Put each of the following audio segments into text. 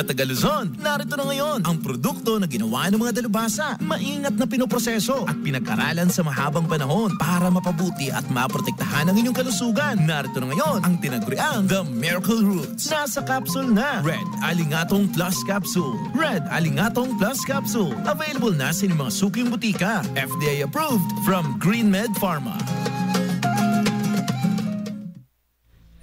Mga taga Luzon, narito na ngayon ang produkto na ginawa ng mga dalubhasa. Maingat na pinoproseso at pinag-aralan sa mahabang panahon para mapabuti at maprotektahan ang inyong kalusugan. Narito na ngayon ang tinaguriang The Miracle Roots. Nasa capsule na Red Alingatong Plus Capsule. Red Alingatong Plus Capsule. Available na sa mga suking butika. FDA approved from GreenMed Pharma.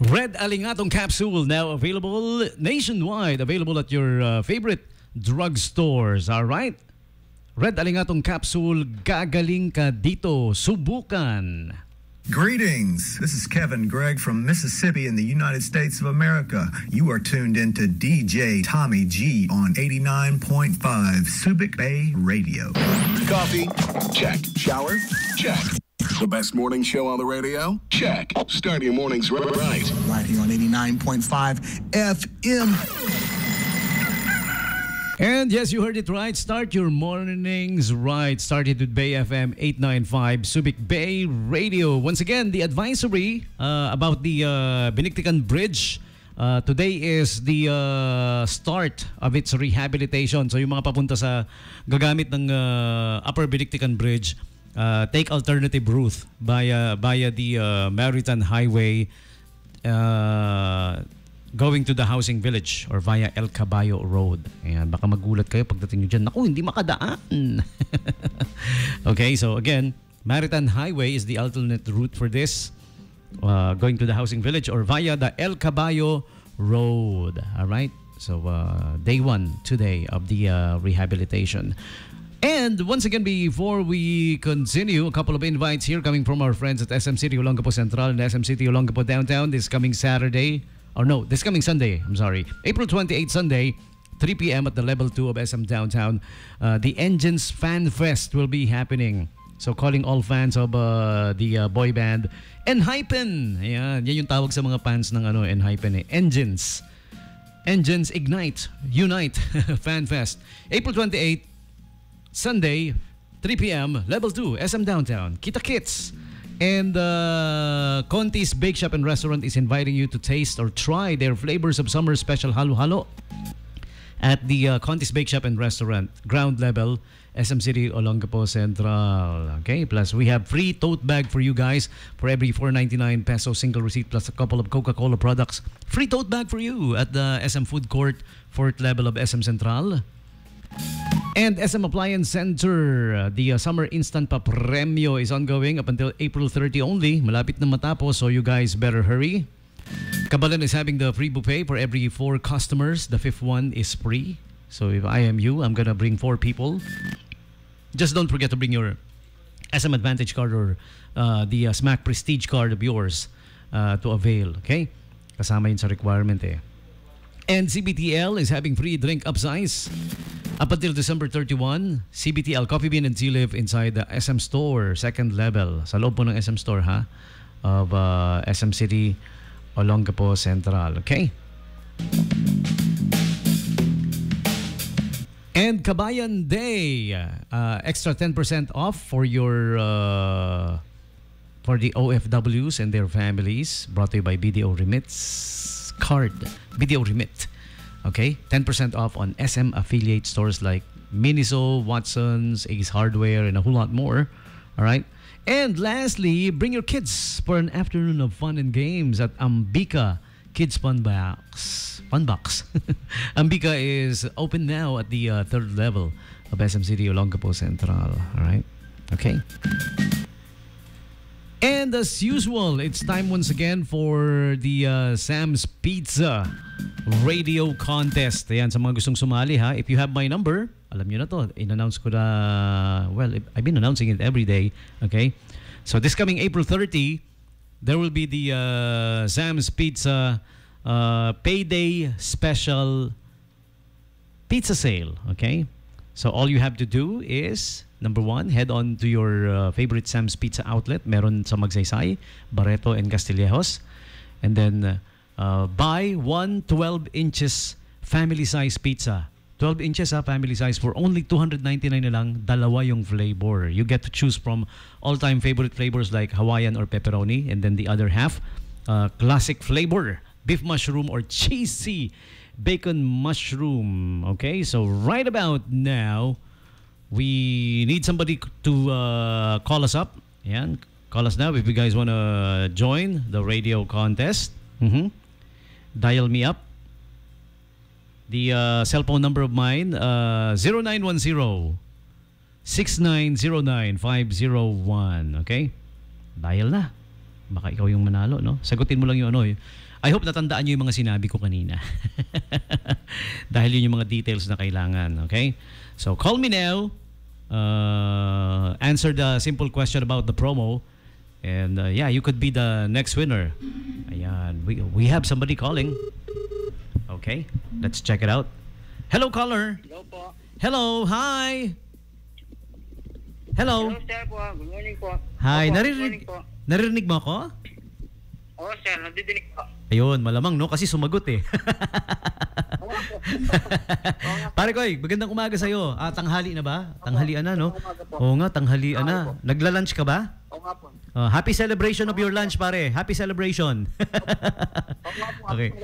Red Alingatong Capsule, now available nationwide. Available at your favorite drugstores. All right? Red Alingatong Capsule, gagaling ka dito. Subukan. Greetings. This is Kevin Gregg from Mississippi in the United States of America. You are tuned into DJ Tommy G on 89.5 Subic Bay Radio. Coffee? Check. Shower? Check. The best morning show on the radio? Check. Start your mornings right. Right here on 89.5 FM. And yes, you heard it right. Start your mornings right. Started with Bay FM 895 Subic Bay Radio. Once again, the advisory about the Biniktikan Bridge. Today is the start of its rehabilitation. So yung mga papunta sa gagamit ng Upper Biniktikan Bridge, take alternative route via the Maritime Highway going to the housing village or via El Caballo Road. Ayan, baka magulat kayo pagdating nyo dyan. Naku, hindi makadaan. Okay, so again, Maritime Highway is the alternate route for this. Going to the housing village or via the El Caballo Road. Alright? So, day one today of the rehabilitation. And once again, before we continue, a couple of invites here coming from our friends at SM City Olongapo Central and SM City Olongapo Downtown this coming Saturday. Or no, this coming Sunday, I'm sorry. April 28 Sunday, 3 p.m. at the Level 2 of SM Downtown. The Engines Fan Fest will be happening. So calling all fans of the boy band Enhypen. Ayan, yan yung tawag sa mga fans ng Enhypen. Engines. Engines Ignite, Unite Fan Fest. April 28, Sunday, 3 p.m. Level 2, SM Downtown. Kita Kits. And Conti's Bake Shop and Restaurant is inviting you to taste or try their flavors of summer special halo-halo at the Conti's Bake Shop and Restaurant, ground level, SM City Olongapo Central. Okay, plus we have free tote bag for you guys for every 499 peso single receipt plus a couple of Coca-Cola products. Free tote bag for you at the SM Food Court, 4th level of SM Central. And SM Appliance Center, the Summer Instant Papremyo is ongoing up until April 30 only. Malapit na matapos, so you guys better hurry. Kabalan is having the free buffet for every 4 customers. The 5th one is free. So if I am you, I'm gonna bring 4 people. Just don't forget to bring your SM Advantage card or the Smack Prestige card of yours to avail. Okay? Kasama yun sa requirement eh. And CBTL is having free drink upsize. Up until December 31, CBTL Coffee Bean and Tea Leaf inside the SM Store, 2nd level. Sa loob po ng SM Store, ha? Of SM City, Olongapo Central. Okay? And Kabayan Day, extra 10% off for your for the OFWs and their families. Brought to you by BDO Remit's card. BDO Remit. Okay, 10% off on SM affiliate stores like Miniso, Watson's, Ace Hardware, and a whole lot more. All right. And lastly, bring your kids for an afternoon of fun and games at Ambika Kids Fun Box. Ambika is open now at the 3rd level of SM City Olongapo Central. All right. Okay. And as usual, it's time once again for the Sam's Pizza Radio Contest. Ayan, sa mga gustong sumali ha. If you have my number, alam nyo na to. In-announce ko na, well, I've been announcing it every day. Okay? So this coming April 30, there will be the Sam's Pizza Payday Special Pizza Sale. Okay? So all you have to do is, number 1, head on to your favorite Sam's Pizza outlet. Meron sa Magsaysay, Barreto, and Castillejos. And then buy 1 12 inches family size pizza. 12 inches family size for only 299 na lang. Dalawa yung flavor. You get to choose from all-time favorite flavors like Hawaiian or pepperoni. And then the other half, classic flavor, beef mushroom or cheesy bacon mushroom. Okay, so right about now, we need somebody to call us up. Yan, call us now if you guys want to join the radio contest. Dial me up. The cell phone number of mine, 0910-6909-501. Okay? Dial na. Baka ikaw yung manalo, no? Sagutin mo lang yung ano. I hope natandaan nyo yung mga sinabi ko kanina. Dahil yun yung mga details na kailangan. Okay? So, call me now. Answer the simple question about the promo. And yeah, you could be the next winner. Ayan. We have somebody calling. Okay, let's check it out. Hello, caller. Hello po. Hello, hi. Hello. Hello, sir po. Good morning po. Hi, Opo, naririnig, good morning po. naririnig mo ako? Oo, sir. Nadidinig po. Ayun, malamang no, kasi sumagot eh. Oo po. Pare Koy, magandang umaga sa'yo. Tanghali na ba? Tanghalian na, no? Oo nga, tanghalian na. Nagla-lunch ka ba? Oo nga po. Happy celebration of your lunch, pare. Happy celebration. Oo nga po. Okay.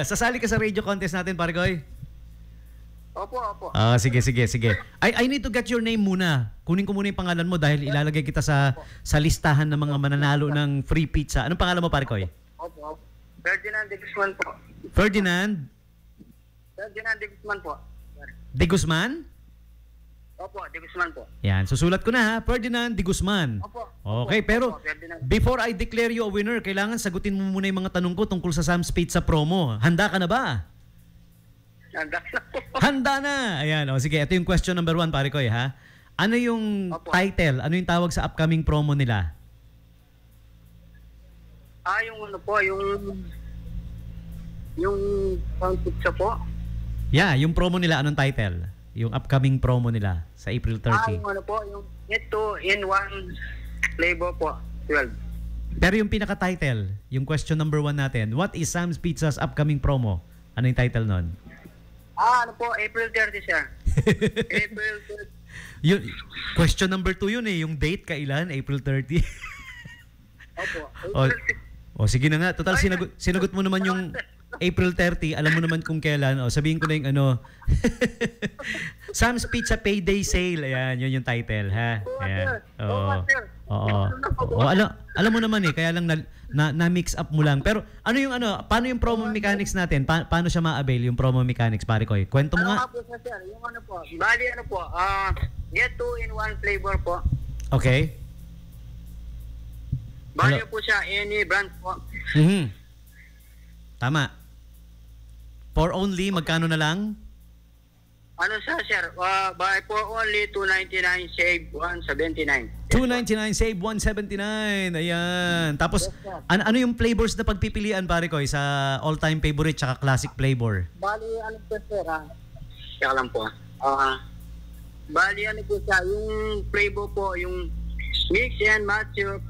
Sasali ka sa radio contest natin, pare Koy? Opo, opo. Sige. I need to get your name muna. Kunin ko muna yung pangalan mo dahil ilalagay kita sa listahan ng mga mananalo ng free pizza. Anong pangalan mo, pare Koy? Opo. Ferdinand de Guzman po. Ferdinand De Guzman po. de Guzman? Opo, De Guzman po. Yan, susulat ko na ha. Ferdinand de Guzman. Opo. Okay, pero Opo, Ferdinand. before I declare you a winner, kailangan sagutin mo muna yung mga tanong ko tungkol sa Sam's Pizza promo. Handa ka na ba? Handa na po. Handa na! Ayan, sige, ito yung question number 1, pare Koy, ha? Ano yung Opo. title? Ano yung tawag sa upcoming promo nila? Yung ano po, yung pizza po. Yeah, yung promo nila, anong title? Yung upcoming promo nila sa April 30. Yung ano po, yung 2-in-1 flavor po. 12. Pero yung pinaka-title, yung question number 1 natin, what is Sam's Pizza's upcoming promo? Ano yung title nun? Ano po, April 30, sir. April 30. Yun, question number 2 yun eh, yung date kailan? April 30. Opo. Sige na nga, total sinagot mo naman yung April 30, alam mo naman kung kailan. Sabihin ko na yung ano. Sam's Pizza Payday Sale. Ayan, yun yung title, ha? Ayan. Alam mo naman eh, kaya lang na-mix up mo lang. Pero paano yung promo mechanics natin? Paano siya ma-avail yung promo mechanics, pare Koy? Kwento mo nga. Sir, yung ano po, bali ano po, get 2-in-1 flavor po. Okay. Bali po siya, any brand po. Tama. For only, magkano na lang? Ano siya, sir? For only $2.99, save $1.79. $2.99, save $1.79. Ayan. Tapos, ano yung flavors na pagpipilian, pare Koy, sa all-time favorite tsaka classic flavor? Bali, ano po, sir? Kaya lang po. Bali, ano po siya? Yung flavor po, yung mix and match yung...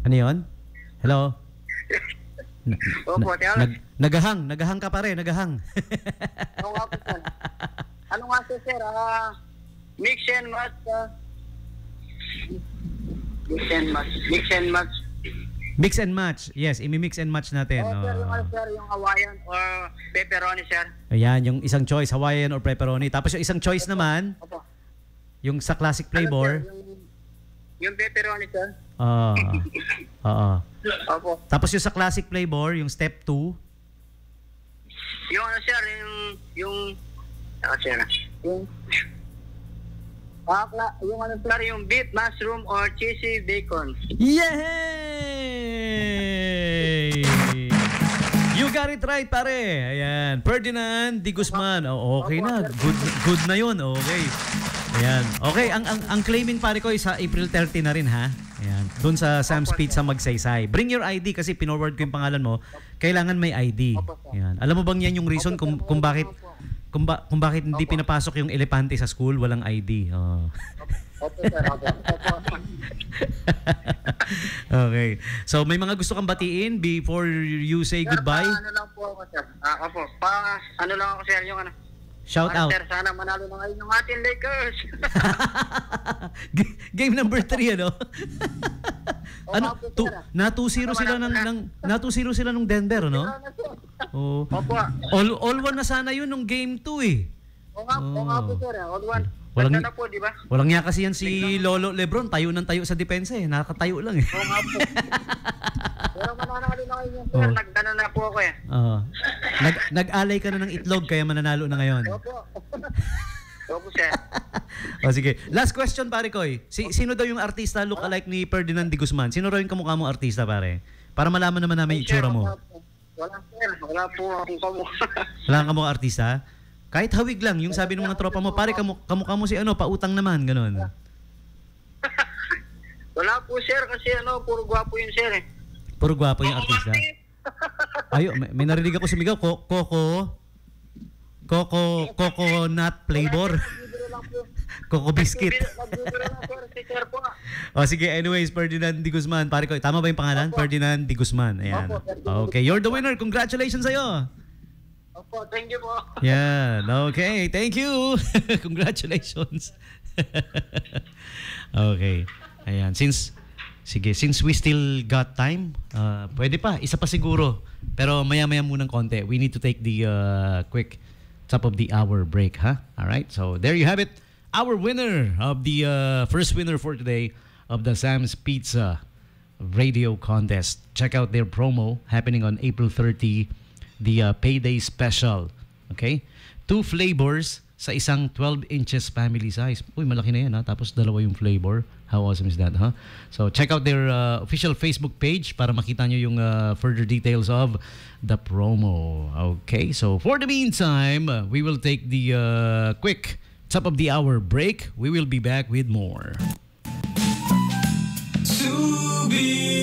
Ano yun? Hello? Opo, Nagahang ka pare, nagahang. Oo nga po, sir. Ano nga po, sir? Mix and match. Mix and match. Yes, imi-mix and match natin. Sir, yung Hawaiian or pepperoni, sir. Ayan, yung isang choice, Hawaiian or pepperoni. Tapos yung isang choice naman, Opo. yung sa classic flavor. Yung pepperoni, sir. Oo. Opo. Tapos yung sa classic flavor, yung step 2. Yung ano, sir, sir, yung ano, sir, yung beef, mushroom, or cheesy bacon. Yay! You got it right, pare. Ayan. Ferdinand de Guzman. Okay na. Good na yun. Okay. Ayan. Okay, ang claiming, pare ko, sa April 30 na rin, ha? Ayan. Doon sa Sam's Pizza Magsaysay. Bring your ID kasi pinorward ko yung pangalan mo. Kailangan may ID. Ayan. Alam mo bang yan yung reason kung bakit hindi pinapasok yung elepante sa school? Walang ID. Okay. So, may mga gusto kang batiin before you say goodbye? Ano lang po ako, sir. Opo. Ano lang ako, sir, yung ano. Shout out. Sir, sana manalo na ngayon yung ating Lakers. Game number 3, ano? Ano, na 2-0 sila na 2-0 sila nung Denver, no? Oh. Opo. All one na sana yun nung game 2 eh. Oo nga po, sir. All one. Walang, Ganda na po, di ba? walang niya kasi yan si Lolo Lebron. Tayo ng tayo sa depensa eh. Nakatayo lang eh. Oo nga po. Pero mananalo na kayo niyan, sir. Nagdana na po ako eh. Nag-alay ka na ng itlog kaya mananalo na ngayon. Opo. Opo, sir. O sige. Last question pare Koy. Sino daw yung artista look-alike ni Ferdinand de Guzman? Sino raw yung kamukha mong artista pare? Para malaman naman namin yung itsura mo. Wala, sir. Wala po akong kamukha. Wala kang kamukha artista? Kahit hawig lang, yung sabi ng mga tropa mo, pare kamukha mo si ano, pautang naman, ganun. Wala po, sir. Kasi puro gwapo yun, sir eh. Puro gwapo yung artista. Ayo, may narinig ako sumigaw, coconut flavor. Coco biscuit. O sige, anyways, Ferdinand de Guzman. Pare ko, tama ba yung pangalan? Ferdinand de Guzman. Ayan. Okay, you're the winner. Congratulations sa'yo. Opo, thank you po. Yan. Okay, thank you. Congratulations. Okay. Ayan. Since we still got time, pwede pa. Isa pa siguro. Pero maya-maya munang konti. We need to take the quick top of the hour break, huh? Alright, so there you have it. Our winner of the first winner for today of the Sam's Pizza Radio Contest. Check out their promo happening on April 30, the Payday Special. Okay? 2 flavors sa isang 12 inches family size. Uy, malaki na yan ha. Tapos dalawa yung flavor. How awesome is that, huh? So check out their official Facebook page para makita nyo yung further details of the promo. Okay, so for the meantime, we will take the quick top of the hour break. We will be back with more. To be